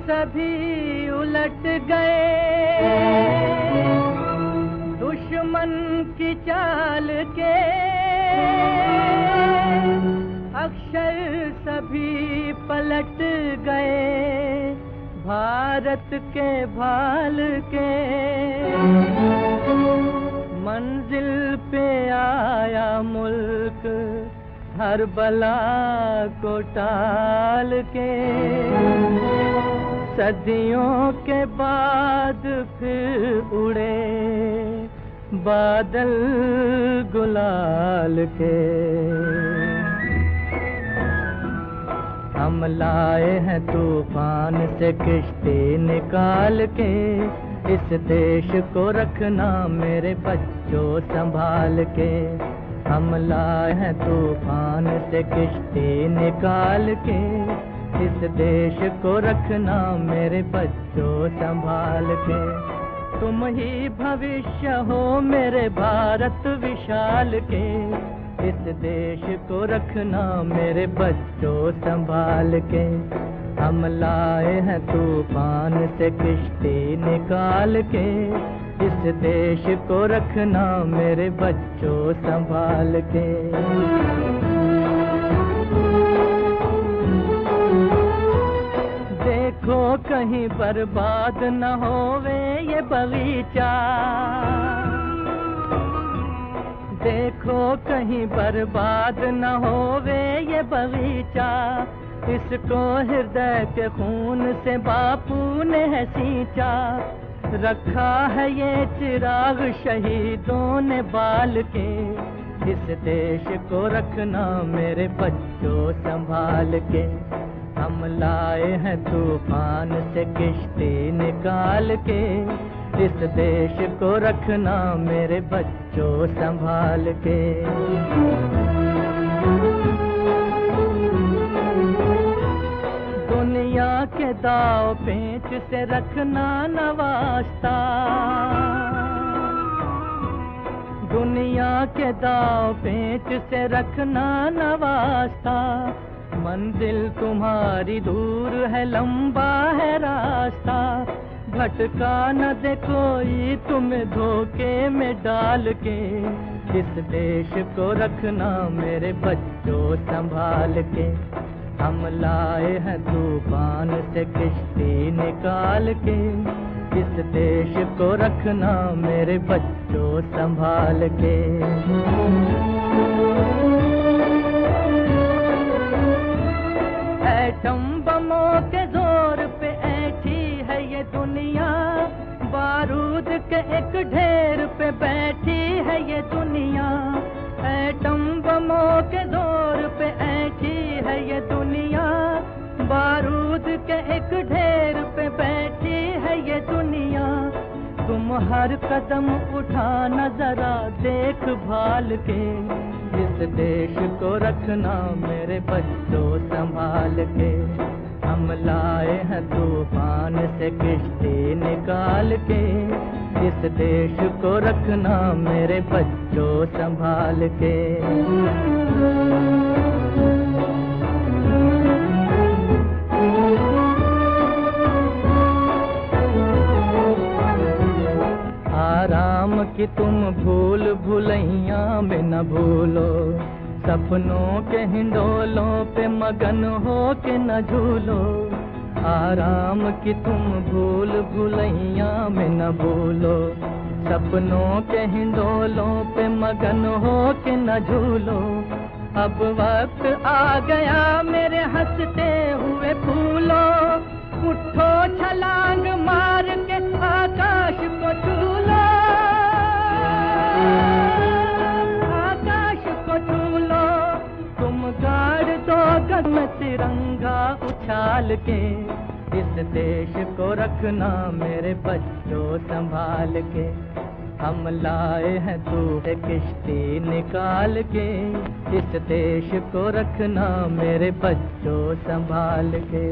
सभी उलट गए दुश्मन की चाल के, अक्षर सभी पलट गए भारत के भाल के। मंजिल पे आया मुल्क हर बला को टाल के, सदियों के बाद फिर उड़े बादल गुलाल के। हम लाए हैं तूफान से किश्ती निकाल के, इस देश को रखना मेरे बच्चों संभाल के। हम लाए हैं तूफान से किश्ती निकाल के, इस देश को रखना मेरे बच्चों संभाल के। तुम ही भविष्य हो मेरे भारत विशाल के, इस देश को रखना मेरे बच्चों संभाल के। हम लाए हैं तूफान से किश्ती निकाल के, इस देश को रखना मेरे बच्चों संभाल के। देखो कहीं बर्बाद न होवे ये बगीचा, देखो कहीं बर्बाद न होवे ये बगीचा, इसको हृदय के खून से बापू ने है सींचा। रखा है ये चिराग शहीदों ने बाल के, इस देश को रखना मेरे बच्चों संभाल के। हम लाए हैं तूफान से किश्ती निकाल के, इस देश को रखना मेरे बच्चों संभाल के। दुनिया के दाव पेंच से रखना न वास्ता, दुनिया के दाव पेंच से रखना न वास्ता। मंजिल तुम्हारी दूर है लंबा है रास्ता, भटका न दे कोई तुम्हें धोखे में डाल के, इस देश को रखना मेरे बच्चों संभाल के। हम लाए हैं तूफान से किश्ती निकाल के, इस देश को रखना मेरे बच्चों संभाल के। एटम बमों के जोर पे ऐठी है ये दुनिया, बारूद के एक ढेर पे बैठी है ये दुनिया। एटम बमों के जोर पे ऐठी है ये दुनिया, बारूद के एक ढेर पे बैठी है ये दुनिया। तुम हर कदम उठाना जरा देख भाल के, इस देश को रखना मेरे बच्चों संभाल के। हम लाए हैं तूफान से किश्ती निकाल के, इस देश को रखना मेरे बच्चों संभाल के। आराम की तुम भूल भुलैया में न भूलो, सपनों के हिंडोलों पे मगन हो के न झूलो। आराम की तुम भूल भुलैया में न भूलो, सपनों के हिंडोलों पे मगन हो के न झूलो। अब वक्त आ गया मेरे हंसते हुए फूलो, उठो छलांग मार के आकाश को छू लो, आकाश को छू लो। तुम गाड़ दो गगन में तिरंगा उछाल के, इस देश को रखना मेरे बच्चों संभाल के। हम लाए हैं तू किश्ती निकाल के, इस देश को रखना मेरे बच्चों संभाल के।